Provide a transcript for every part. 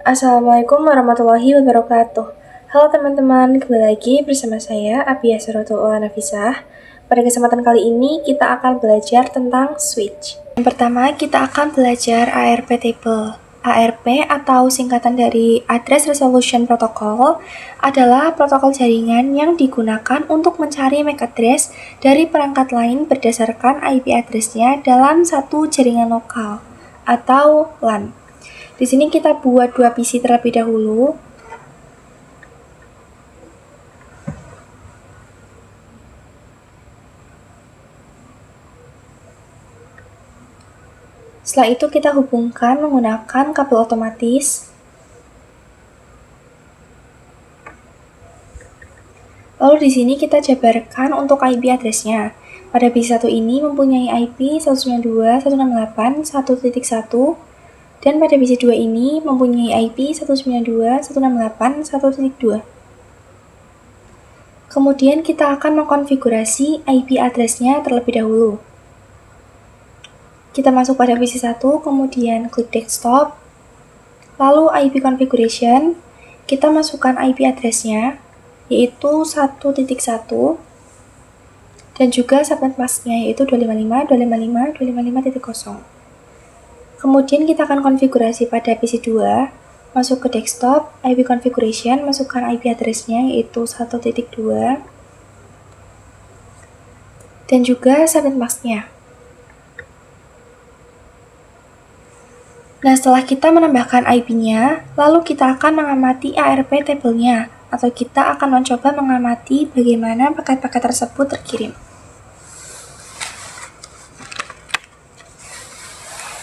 Assalamualaikum warahmatullahi wabarakatuh. Halo teman-teman, kembali lagi bersama saya Abiyah Suratul Nafisah. Pada kesempatan kali ini kita akan belajar tentang switch. Yang pertama kita akan belajar ARP table. ARP atau singkatan dari Address Resolution Protocol adalah protokol jaringan yang digunakan untuk mencari MAC address dari perangkat lain berdasarkan IP address-nya dalam satu jaringan lokal atau LAN. Di sini kita buat dua PC terlebih dahulu. Setelah itu kita hubungkan menggunakan kabel otomatis. Lalu di sini kita jabarkan untuk IP address-nya. Pada PC1 ini mempunyai IP 192.168.1.1 dan pada PC2 ini mempunyai IP 192.168.1.2. Kemudian kita akan mengkonfigurasi IP address-nya terlebih dahulu. Kita masuk pada PC1, kemudian klik desktop, lalu IP configuration, kita masukkan IP address-nya, yaitu 1.1, dan juga subnet mask-nya, yaitu 255.255.255.0. Kemudian kita akan konfigurasi pada PC2, masuk ke desktop, IP configuration, masukkan IP address-nya, yaitu 1.2, dan juga subnet mask-nya. Nah, setelah kita menambahkan IP-nya, lalu kita akan mengamati ARP table-nya, atau kita akan mencoba mengamati bagaimana paket-paket tersebut terkirim.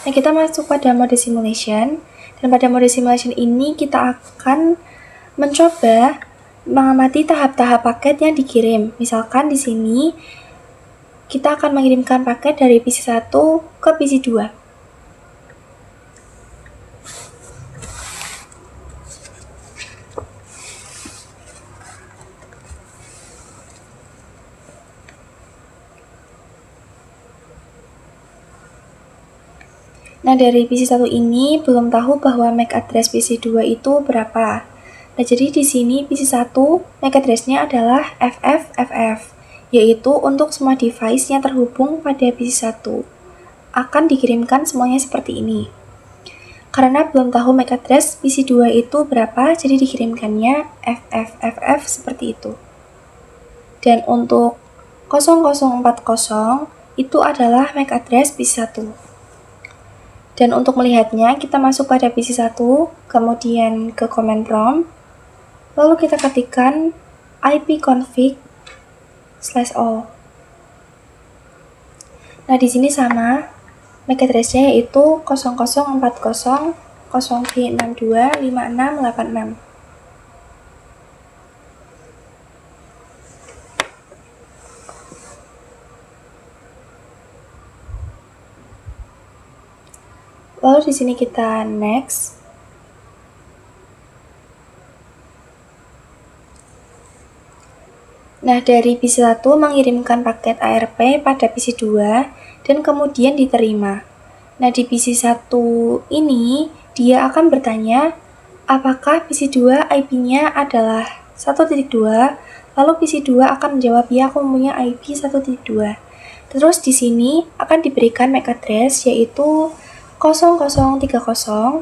Nah, kita masuk pada mode simulation, dan pada mode simulation ini kita akan mencoba mengamati tahap-tahap paket yang dikirim. Misalkan di sini kita akan mengirimkan paket dari PC1 ke PC2. Nah, dari PC1 ini belum tahu bahwa MAC address PC2 itu berapa. Nah, jadi di sini PC1 MAC address-nya adalah FFFF, yaitu untuk semua device yang terhubung pada PC1. Akan dikirimkan semuanya seperti ini. Karena belum tahu MAC address PC2 itu berapa, jadi dikirimkannya FFFF seperti itu. Dan untuk 0040 itu adalah MAC address PC1. Dan untuk melihatnya, kita masuk pada PC1, kemudian ke command prompt, lalu kita ketikkan ipconfig/all. Nah, di sini sama, MAC address-nya yaitu 0040.0B625686. Lalu di sini kita next. Nah, dari PC1 mengirimkan paket ARP pada PC2 dan kemudian diterima. Nah, di PC1 ini dia akan bertanya apakah PC2 IP-nya adalah 1.2, lalu PC2 akan menjawab ya, aku punya IP 1.2. Terus di sini akan diberikan MAC address yaitu 0030,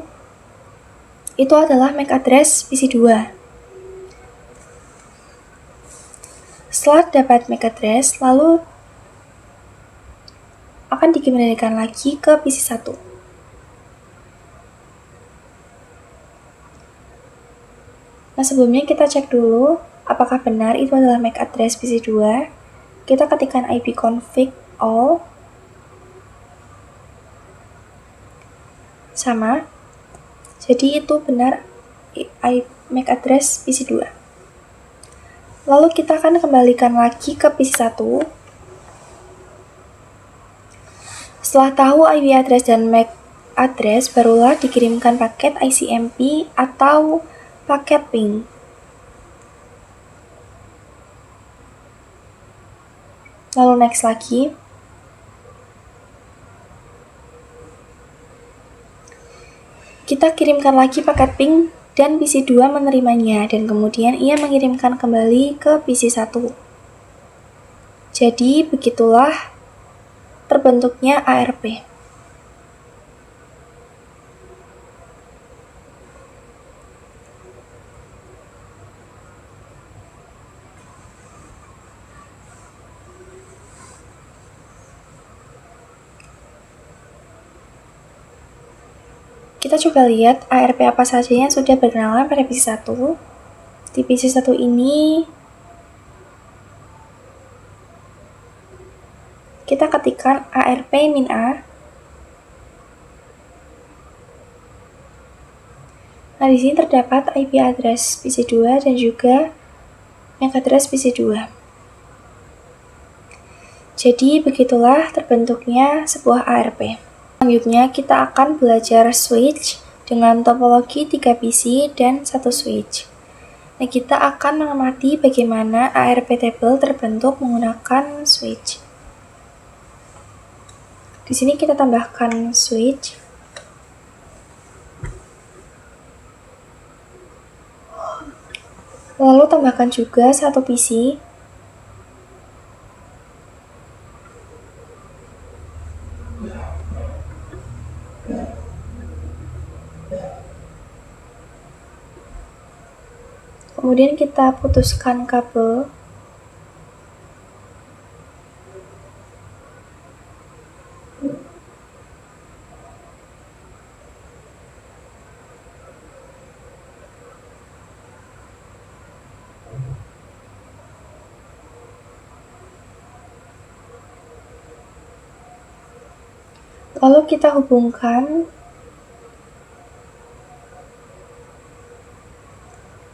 itu adalah MAC address PC2. Setelah dapat MAC address, lalu akan dikembalikan lagi ke PC1. Nah, sebelumnya kita cek dulu apakah benar itu adalah MAC address PC2. Kita ketikkan ipconfig/all. Sama, jadi itu benar MAC address PC2. Lalu kita akan kembalikan lagi ke PC1. Setelah tahu IP address dan MAC address, barulah dikirimkan paket ICMP atau paket ping. Lalu next lagi. Kita kirimkan lagi paket ping dan PC2 menerimanya dan kemudian ia mengirimkan kembali ke PC1. Jadi begitulah terbentuknya ARP. Kita coba lihat ARP apa saja yang sudah berkenalan pada PC1. Di PC1 ini, kita ketikkan ARP-A. Nah, di sini terdapat IP address PC2 dan juga MAC address PC2. Jadi, begitulah terbentuknya sebuah ARP. Selanjutnya, kita akan belajar switch dengan topologi 3 PC dan 1 switch. Nah, kita akan mengamati bagaimana ARP table terbentuk menggunakan switch. Di sini kita tambahkan switch. Lalu tambahkan juga 1 PC. Kemudian kita putuskan kabel. Lalu kita hubungkan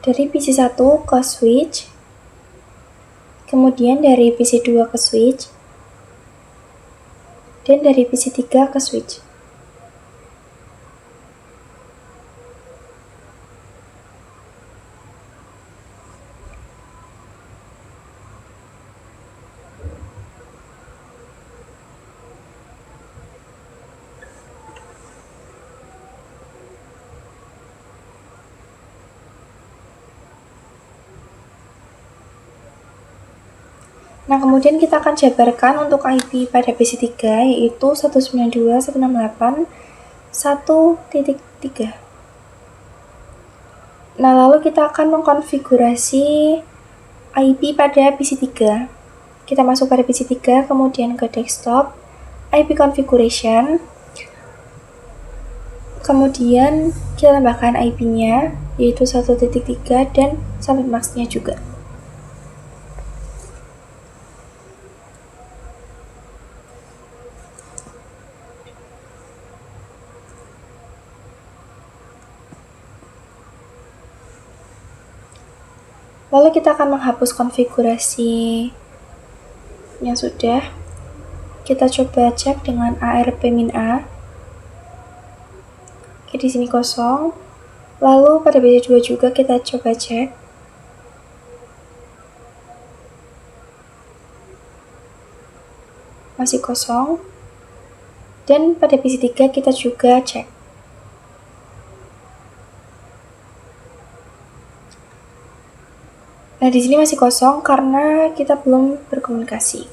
dari PC1 ke switch, kemudian dari PC2 ke switch, dan dari PC3 ke switch. Nah, kemudian kita akan jabarkan untuk IP pada PC3 yaitu 192.168.1.3. Nah, lalu kita akan mengkonfigurasi IP pada PC3. Kita masuk pada PC3, kemudian ke desktop, IP configuration, kemudian kita tambahkan IP-nya yaitu 1.3 dan sampai max-nya juga. Lalu kita akan menghapus konfigurasi yang sudah. Kita coba cek dengan ARP-A. Oke, di sini kosong. Lalu pada PC2 juga kita coba cek. Masih kosong. Dan pada PC3 kita juga cek. Nah, di sini masih kosong karena kita belum berkomunikasi.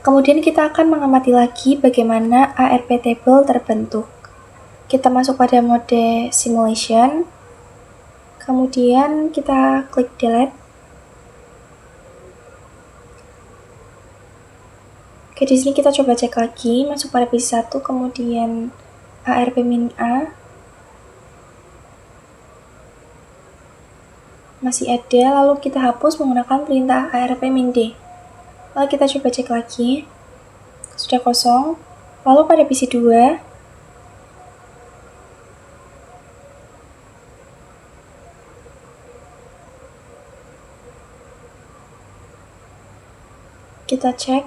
Kemudian kita akan mengamati lagi bagaimana ARP table terbentuk. Kita masuk pada mode simulation. Kemudian kita klik delete. Oke, di sini kita coba cek lagi, masuk pada PC1, kemudian ARP-A. Masih ada, lalu kita hapus menggunakan perintah ARP-D. Lalu kita coba cek lagi, sudah kosong. Lalu pada PC2, kita cek,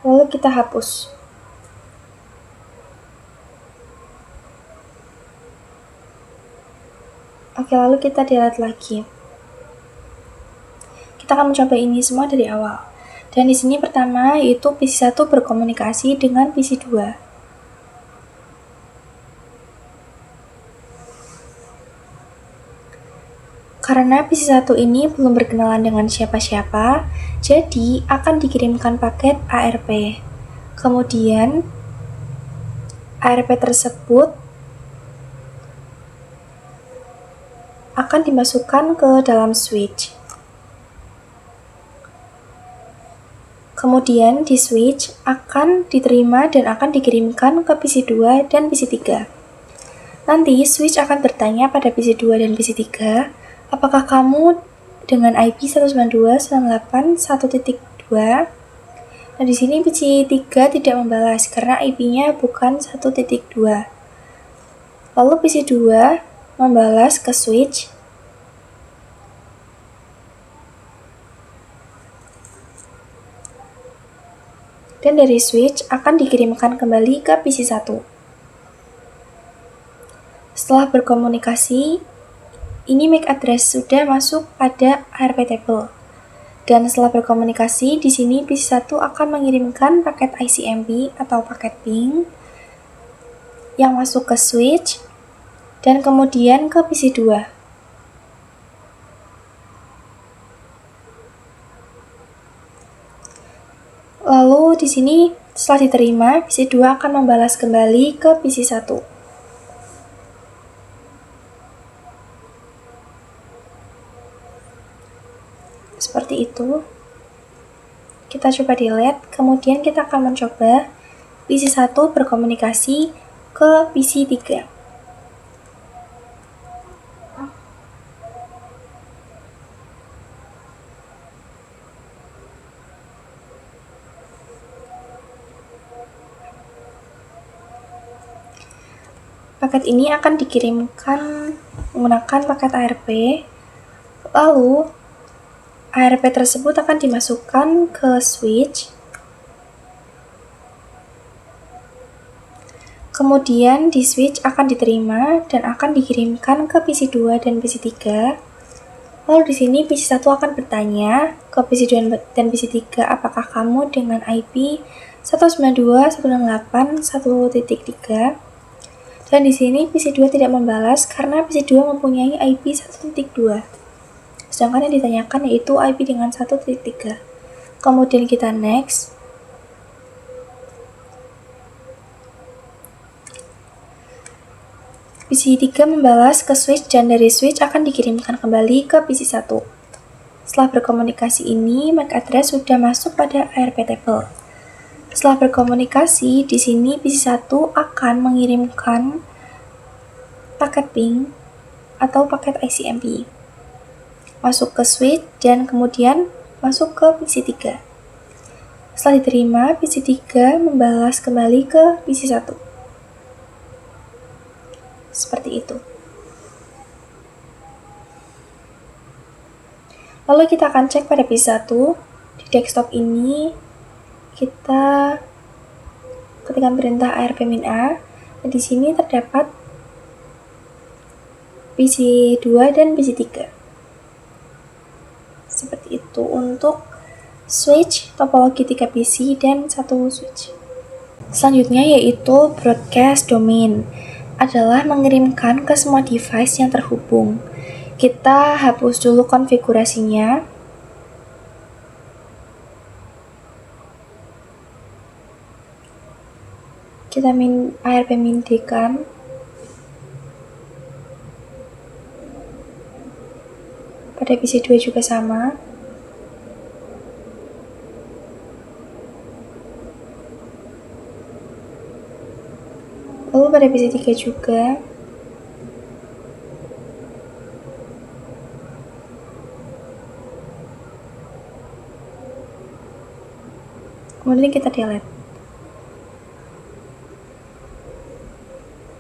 lalu kita hapus. Oke, lalu kita delete lagi. Kita akan mencoba ini semua dari awal. Dan di sini pertama yaitu PC1 berkomunikasi dengan PC2. Karena PC1 ini belum berkenalan dengan siapa-siapa, jadi akan dikirimkan paket ARP. Kemudian, ARP tersebut akan dimasukkan ke dalam switch. Kemudian di switch akan diterima dan akan dikirimkan ke PC2 dan PC3. Nanti switch akan bertanya pada PC2 dan PC3, apakah kamu dengan IP 192.168.1.2? Nah, di sini PC3 tidak membalas karena IP-nya bukan 1.2. Lalu PC2 membalas ke switch. Dan dari switch akan dikirimkan kembali ke PC1. Setelah berkomunikasi, ini MAC address sudah masuk pada ARP table. Dan setelah berkomunikasi, di sini PC1 akan mengirimkan paket ICMP atau paket ping yang masuk ke switch dan kemudian ke PC2. Lalu di sini setelah diterima, PC2 akan membalas kembali ke PC1. Seperti itu. Kita coba delete, kemudian kita akan mencoba PC1 berkomunikasi ke PC3. Paket ini akan dikirimkan menggunakan paket ARP, lalu ARP tersebut akan dimasukkan ke switch, kemudian di switch akan diterima dan akan dikirimkan ke PC2 dan PC3. Lalu di sini PC1 akan bertanya ke PC2 dan PC3, apakah kamu dengan IP 192.168.1.3? Dan di sini PC2 tidak membalas karena PC2 mempunyai IP 1.2. Sedangkan yang ditanyakan yaitu IP dengan 1.3. Kemudian kita next. PC3 membalas ke switch dan dari switch akan dikirimkan kembali ke PC1. Setelah berkomunikasi ini, MAC address sudah masuk pada ARP table. Setelah berkomunikasi, di sini PC1 akan mengirimkan paket ping atau paket ICMP masuk ke switch dan kemudian masuk ke PC3. Setelah diterima, PC3 membalas kembali ke PC1. Seperti itu. Lalu kita akan cek pada PC1. Di desktop ini kita ketikkan perintah ARP-A. Di sini terdapat PC2 dan PC3. Seperti itu untuk switch, topologi 3 PC dan 1 switch. Selanjutnya yaitu broadcast domain, adalah mengirimkan ke semua device yang terhubung. Kita hapus dulu konfigurasinya. Kita ARP mindikan. Pada PC2 juga sama. Lalu pada PC3 juga. Kemudian kita delete.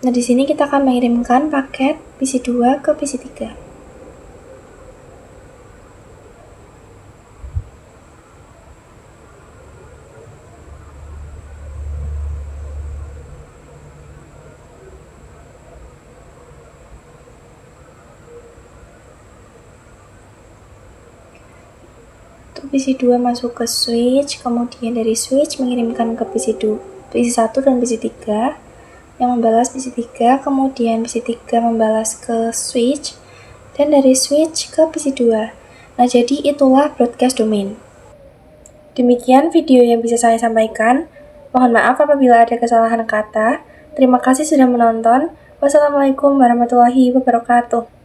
Nah, di sini kita akan mengirimkan paket PC2 ke PC3. PC2 masuk ke switch, kemudian dari switch mengirimkan ke PC1 dan PC3 yang membalas PC3, kemudian PC3 membalas ke switch dan dari switch ke PC2. Nah, jadi itulah broadcast domain. Demikian video yang bisa saya sampaikan. Mohon maaf apabila ada kesalahan kata. Terima kasih sudah menonton. Wassalamualaikum warahmatullahi wabarakatuh.